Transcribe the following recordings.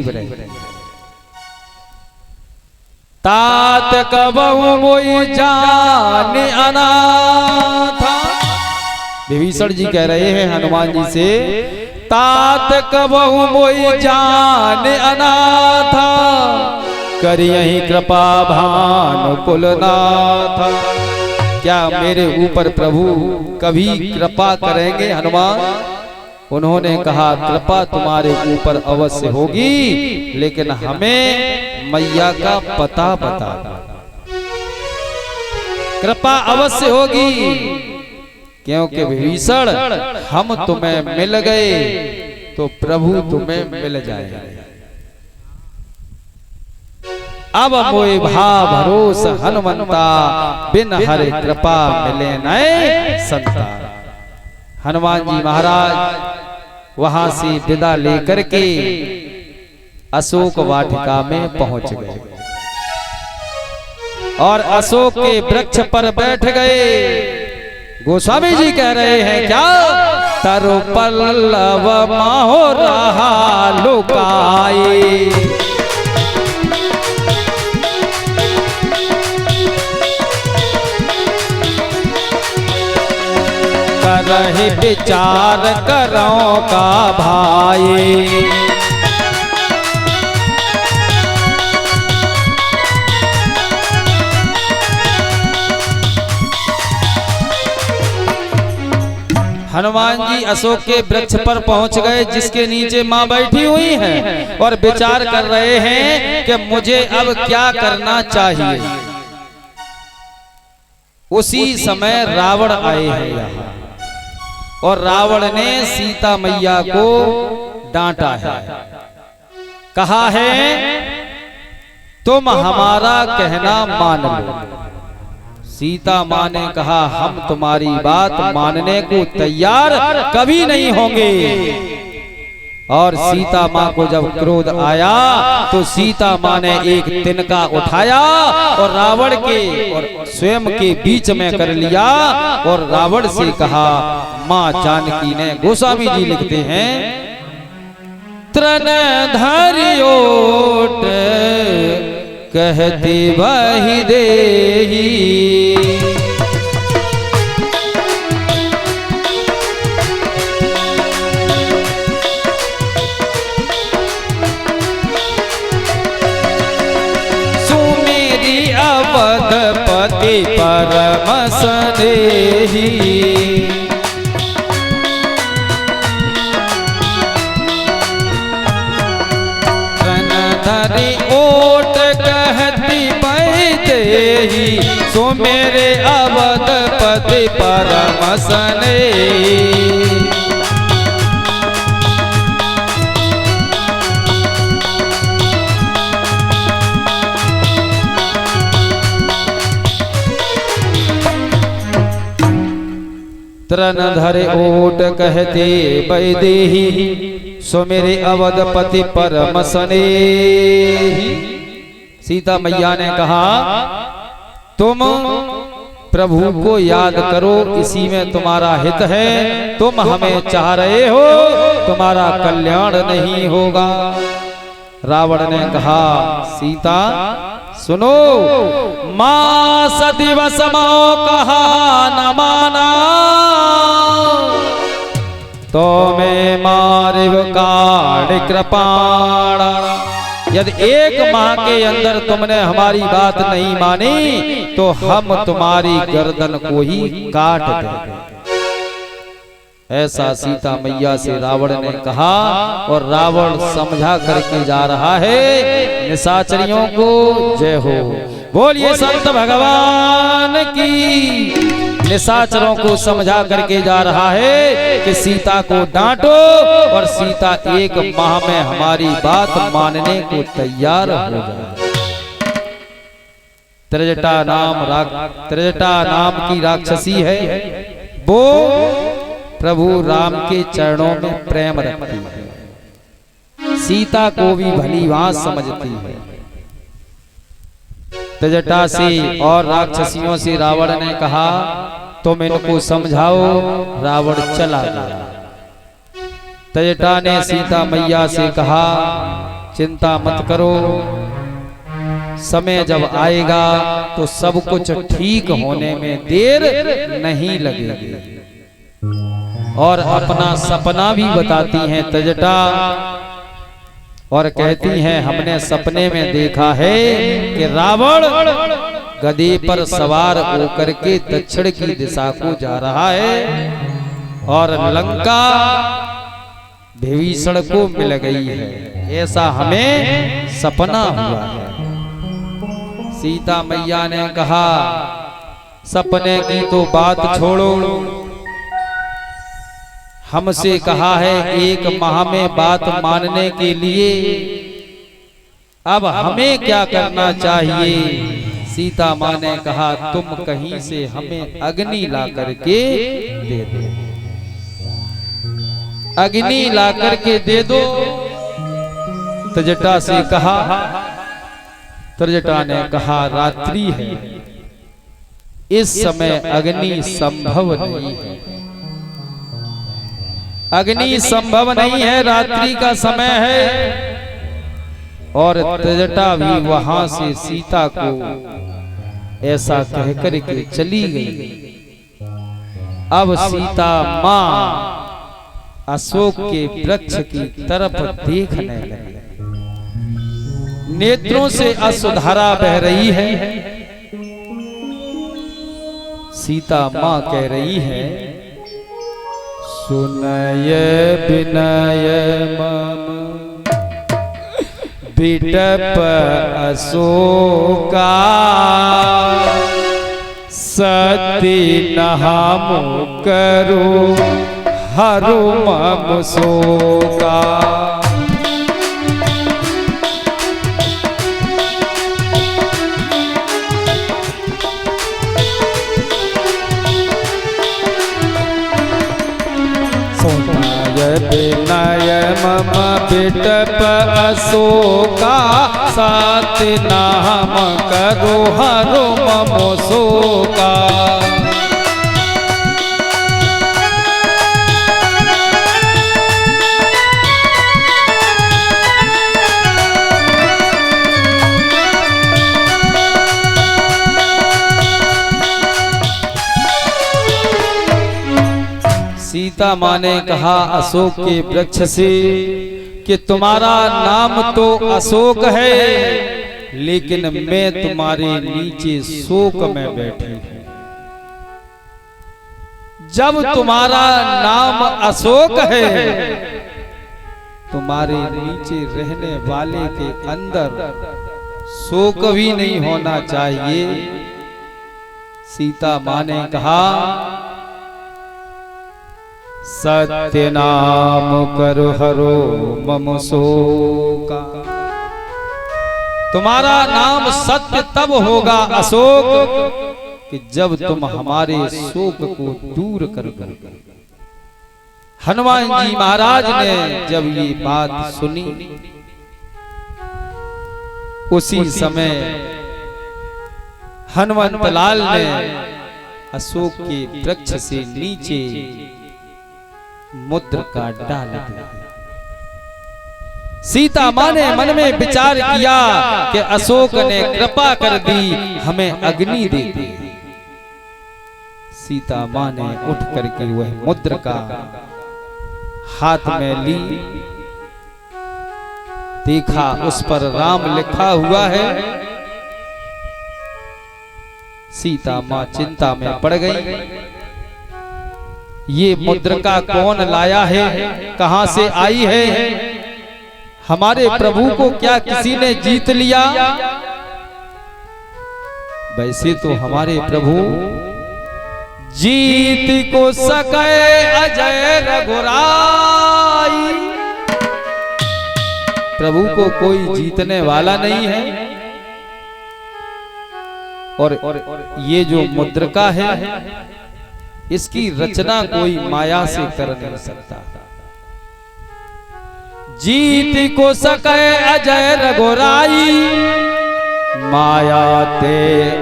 जीव रहे। तात कबहु मोई जान अनाथा। विभीषण जी कह रहे हैं हनुमान जी से, तात कबहु मोई जान अनाथा, करियहि कृपा भानु कुलनाथा। क्या मेरे ऊपर प्रभु कभी कृपा करेंगे हनुमान? उन्होंने कहा कृपा तुम्हारे ऊपर अवश्य होगी, लेकिन हमें मैया का पता बता। कृपा अवश्य होगी, क्योंकि विभीषण हम तुम्हें मिल गए तो प्रभु तुम्हें मिल जाएगा। अब मोए भा भरोस हनुमंता, बिन हरि कृपा मिले नए संता। हनुमान जी महाराज वहां से विदा लेकर के अशोक वाटिका में पहुंच गए और अशोक के वृक्ष पर बैठ गए। गोस्वामी जी कह रहे हैं क्या, तरु पल्लव माहो रहा लुकाए, करहि विचार करो का भाई। हनुमान जी अशोक के वृक्ष पर पहुंच गए, जिसके नीचे मां बैठी हुई हैं और विचार कर रहे हैं कि मुझे अब क्या करना चाहिए। उसी समय रावण आए हैं यहाँ, और रावण ने सीता मैया को डांटा है, कहा है तुम हमारा कहना मान लो। सीता माँ ने कहा हम तुम्हारी बात मानने को तैयार कभी नहीं होंगे। और सीता माँ को जब क्रोध आया तो सीता माँ ने एक तिनका उठाया और रावण के और स्वयं के बीच में कर लिया और रावण से कहा, माँ जानकी ने, गोस्वामी जी लिखते हैं, तृण धरियोट कहती वही देही, सुमेरी अवधपति परम स्नेही, धरी ओट कहती बैदेही, सो मेरे अवधपति परम स्नेही। तृण धरे ओट कहते बैदेही, सो मेरे अवधपति परम स्नेही। सीता मैया ने कहा तुम प्रभु को याद करो, इसी में तुम्हारा हित है। तुम हमें चाह रहे हो, तुम्हारा कल्याण नहीं होगा। रावण ने कहा सीता सुनो, मां सदिवस मो कहा न माना, तो मैं मारिव काढ़ कृपाणा। यदि एक माह के अंदर तुमने हमारी बात नहीं मानी तो हम तुम्हारी गर्दन को ही काट देंगे। ऐसा सीता मैया से रावण ने कहा और रावण समझा करके जा रहा है। निशाचरियों को जय हो। बोलिए संत भगवान की। निशाचरों को समझा करके जा रहा है कि सीता को डांटो और सीता एक माह में हमारी बात मानने को तैयार हो जाए। त्रिजटा नाम की राक्षसी है, वो प्रभु राम के चरणों में प्रेम रखती है, सीता को भी भली भांत समझती है। त्रिजटा से और राक्षसियों से रावण ने कहा तुम इनको समझाओ। रावण चला गया। त्रिजटा ने सीता मैया से कहा चिंता मत करो, समय जब आएगा तो सब कुछ ठीक होने में देर नहीं लगेगी। और अपना सपना भी बताती हैं त्रिजटा और कहती हैं हमने सपने में देखा है कि रावण गधे पर सवार होकर के दक्षिण की दिशा को जा रहा है और लंका विभीषण को मिल गई है, ऐसा हमें सपना हुआ है। सीता मैया ने कहा सपने की तो बात छोड़ो, हमसे कहा है 1 माह में बात मानने के लिए, अब हमें क्या करना चाहिए? सीता माँ ने कहा तुम कहीं से हमें अग्नि ला करके दे दो, अग्नि ला करके दे दो। त्रिजटा से कहा, त्रिजटा ने कहा रात्रि है, इस समय अग्नि संभव नहीं है, अग्नि संभव नहीं है, रात्रि का समय है। और त्रिजटा भी वहां से सीता को ऐसा कहकर के चली गई। अब सीता मां अशोक के वृक्ष की तरफ देखने लगी, नेत्रों से अश्रुधारा बह रही है। सीता मां कह रही है सुनय विनय मम बिटप अशोका, सती नहामो करो हरो मम शोका। विनय मम बिटप अशोका, सात नाम करो हरो मम शोका। सीता माँ ने कहा अशोक के वृक्ष से कि तुम्हारा नाम तो अशोक है, लेकिन मैं तुम्हारे नीचे शोक में बैठी हूं। जब तुम्हारा नाम अशोक है, तुम्हारे नीचे रहने वाले के अंदर शोक भी नहीं होना चाहिए। सीता माँ ने कहा सत्य नाम करो हरो मम शोका, तुम्हारा नाम सत्य तब होगा अशोक कि जब तुम हमारे शोक को दूर कर दो। हनुमान जी महाराज ने जब ये बात सुनी, उसी समय हनुमंत लाल ने अशोक के वृक्ष से नीचे मुद्रिका डाल दी। सीता माँ ने मन में विचार किया कि अशोक ने कृपा कर दी, हमें अग्नि दे दी। सीता माँ ने उठ करके वह मुद्रिका हाथ में ली, देखा उस पर राम लिखा हुआ है। सीता माँ चिंता में पड़ गई, ये मुद्रिका कौन लाया है, कहां से आई है? हमारे प्रभु को क्या किसी ने जीत लिया? वैसे तो हमारे प्रभु जीत को सके अजय रघुराई, प्रभु को कोई जीतने वाला नहीं है। और ये जो मुद्रिका है, इसकी रचना कोई माया से कर नहीं सकता। जीत को सके अजय रघुराई, माया ते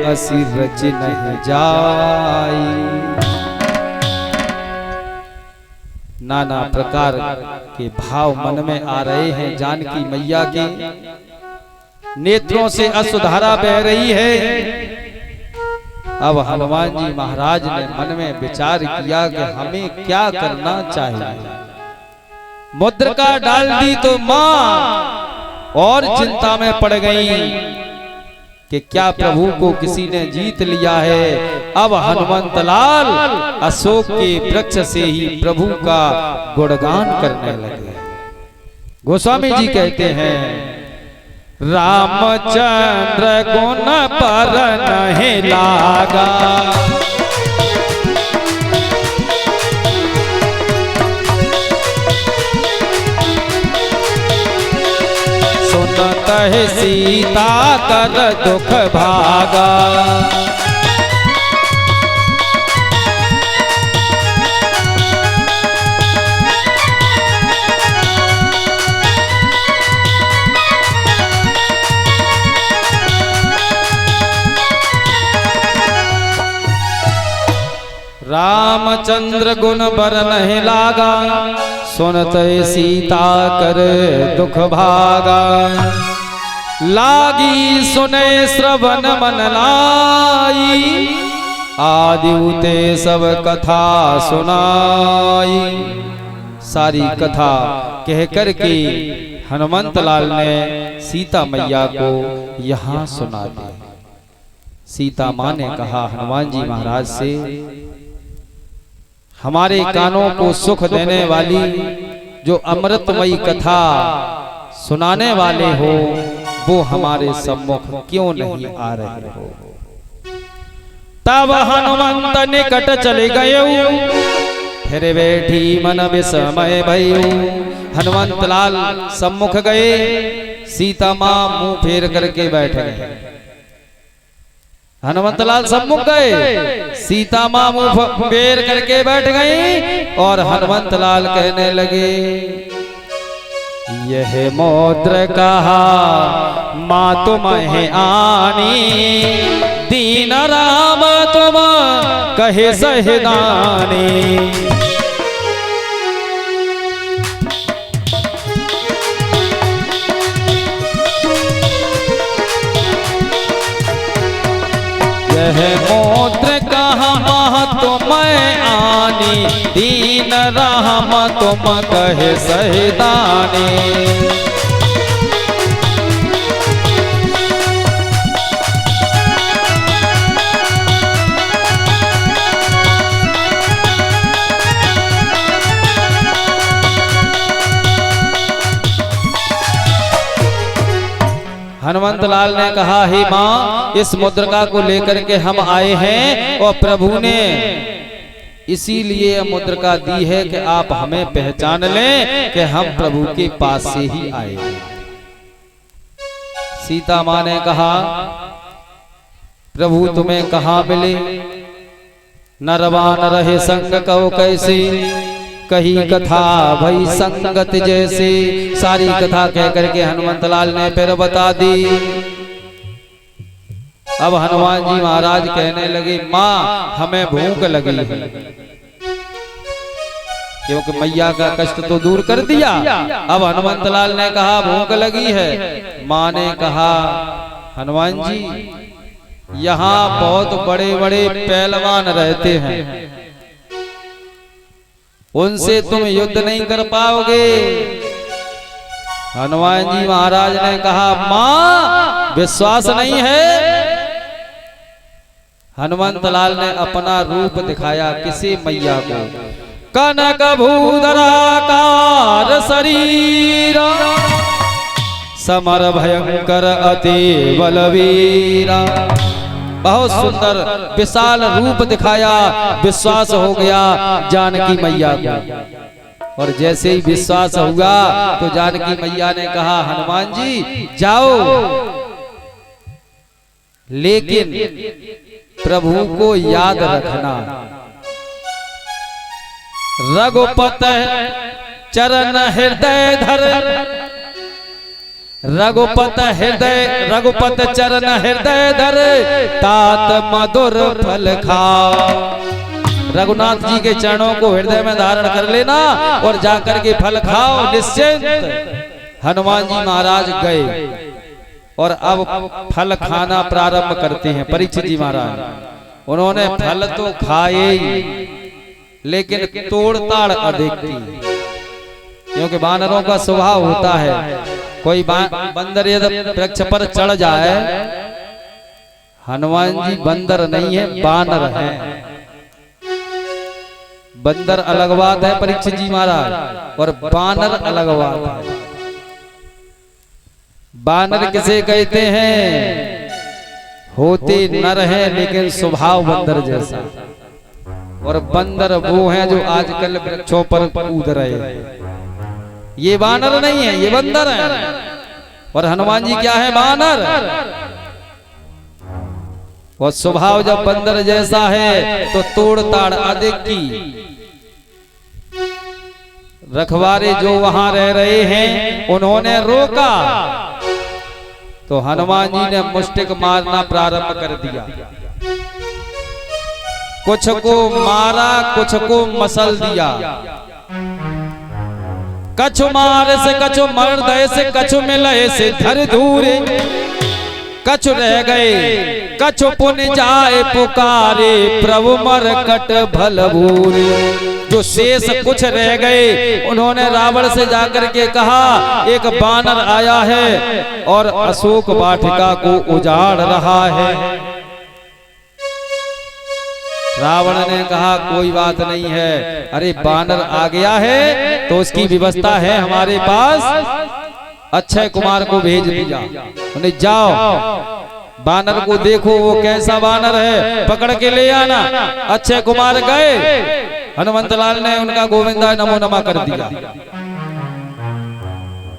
असी रच नहीं जाई। नाना प्रकार के भाव मन में आ रहे हैं। जानकी मैया के नेत्रों से अश्रुधारा बह रही है। अब हनुमान जी महाराज ने मन में विचार किया कि हमें क्या करना चाहिए। मुद्रिका डाल दी तो मां और चिंता में पड़ गई कि क्या प्रभु को किसी ने जीत लिया है। अब हनुमंत लाल अशोक के वृक्ष से ही प्रभु का गुणगान करने लगे। गोस्वामी जी कहते हैं, रामचंद्र गुण पर नहीं लागा, सुनत है सीता कर दुख भागा। रामचंद्र गुण बर नहीं लागा, सुनत सीता कर दुख भागा। लागी सुने श्रवण मन लाई, आदिउते सब कथा सुनाई। सारी कथा कह कर के हनुमंत लाल ने सीता मैया को यहाँ सुना दी। सीता माँ ने कहा हनुमान जी महाराज से, हमारे कानों को सुख देने वाली जो अमृतमयी कथा सुनाने वाले हो, वो हमारे सम्मुख क्यों नहीं आ रहे हो। तब हनुमंत निकट चले गए, फिर बैठी मन विस्मय भयु। हनुमंत लाल सम्मुख गए, सीता माँ मुंह फेर करके बैठ गए। हनुमंत लाल सम्मुख गए, सीता माँ मुंह फेर करके बैठ गई और हनुमंत लाल कहने लगे, यह मौद्र कहा माँ तुम्हें आनी, दीन राम तुम कहे सहदानी। यह मौद्र कहा तुम्हें आनी, दीन राम तुम कहे सहदानी। हनुमंत लाल ने कहा, हे माँ, इस मुद्रिका को लेकर के हम आए हैं और प्रभु ने इसीलिए मुद्रिका दी है कि आप हमें पहचान लें कि हम प्रभु के पास से ही आए। सीता माँ ने कहा, प्रभु तुम्हें कहाँ मिले, नरवा न रहे संग कहो कैसे, कही कथा भई संगत जैसे। सारी कथा कह करके हनुमंत लाल ने फिर बता दी। अब हनुमान जी महाराज कहने लगे, माँ हमें भूख लगी है, क्योंकि मैया का कष्ट तो दूर कर दिया। अब हनुमंत लाल ने कहा भूख लगी है। माँ ने कहा, हनुमान जी यहाँ बहुत बड़े बड़े पहलवान रहते हैं, उनसे तुम युद्ध नहीं कर पाओगे। हनुमान जी महाराज ने कहा, माँ विश्वास नहीं है। हनुमंत लाल ने अपना रूप दिखाया किसी मैया को, कनक भूधराकार शरीर, समर भयंकर अति बलवीरा। बहुत सुंदर विशाल रूप दिखाया, विश्वास हो गया जानकी मैया को। और जैसे ही विश्वास हुआ तो जानकी मैया ने कहा, हनुमान जी जाओ, लेकिन प्रभु को याद रखना, रघुपत चरण हृदय धर, रघुपत चरण हृदय धर, तात मधुर फल खाओ। रघुनाथ जी के चरणों को हृदय में धारण कर लेना और जाकर के फल खाओ निश्चिंत। हनुमान जी महाराज गए और अब फल खाना प्रारंभ करते हैं। परीक्षित जी महाराज उन्होंने फल तो खाए लेकिन तोड़ताड़ अधिक थी, क्योंकि बानरों का स्वभाव होता है कोई बंदर यदि वृक्ष पर चढ़ जाए, हनुमान जी बंदर नहीं है बानर है। बंदर अलग बात है परीक्षित जी महाराज, और बानर अलग बात है। बानर किसे कहते हैं? होते नर है लेकिन स्वभाव बंदर जैसा, और बंदर वो हैं जो आजकल वृक्षों पर कूद रहे हैं। ये बानर नहीं है, ये बंदर है। और हनुमान जी क्या है? बानर। और स्वभाव जब बंदर जैसा है तो तोड़ताड़ अधिक की। रखवारे जो वहां रह रहे हैं उन्होंने रोका तो हनुमान जी ने मुष्टिक मारना प्रारंभ कर दिया। कुछ को मारा, कुछ को मसल दिया। कछु मार से कछु मर्द से कछु मिले से धर धूरे, कछु रह गए कछु पुन जाए पुकारे, प्रभु मरकट भल भूरे। जो शेष कुछ रह गए उन्होंने रावण से जाकर के कहा एक बानर आया है और अशोक वाटिका को उजाड़ रहा है। रावण ने कहा कोई बात नहीं है, अरे बानर आ गया है तो उसकी व्यवस्था है हमारे पास। अक्षय कुमार को भेज दिया, उन्हें जाओ बानर को देखो वो कैसा बानर है, पकड़ के ले आना। अक्षय कुमार गए, हनुमंतलाल ने उनका गोविंदा नमो नमः कर दिया,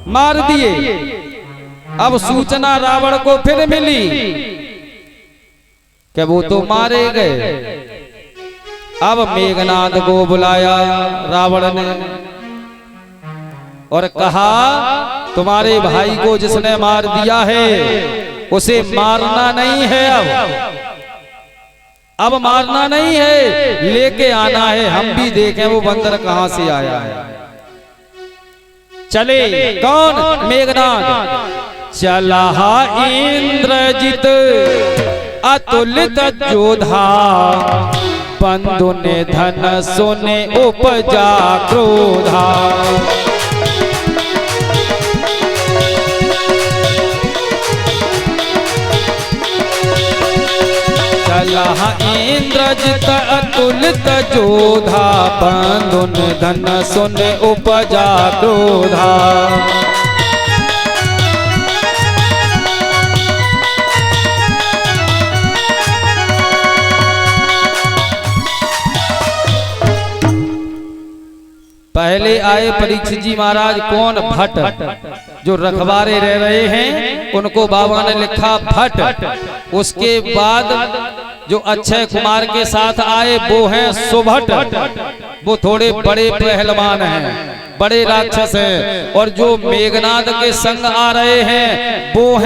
मार दिए। अब सूचना रावण को फिर मिली कि वो तो मारे गए। अब मेघनाद को बुलाया रावण ने और कहा तुम्हारे भाई को जिसने मार दिया है उसे मारना नहीं है, अब मारना नहीं है, लेके आना है, हम भी देखें वो बंदर कहां से आया है। चले कौन? मेघनाद। चला इंद्रजित अतुलित जोधा, बंधु ने धन सोने उपजा क्रोधा। चला इंद्रजित अतुलित जोधा, बंधु ने धन सोने उपजा क्रोधा। पहले आए परीक्षित जी महाराज कौन? भट्ट। जो रखवारे रह रहे हैं उनको बाबा ने लिखा भट्ट। उसके बाद जो अक्षय कुमार के साथ आए वो हैं सुभट, वो थोड़े बड़े पहलवान हैं, बड़े राक्षस हैं। और जो मेघनाद के संग आ रहे हैं वो हैं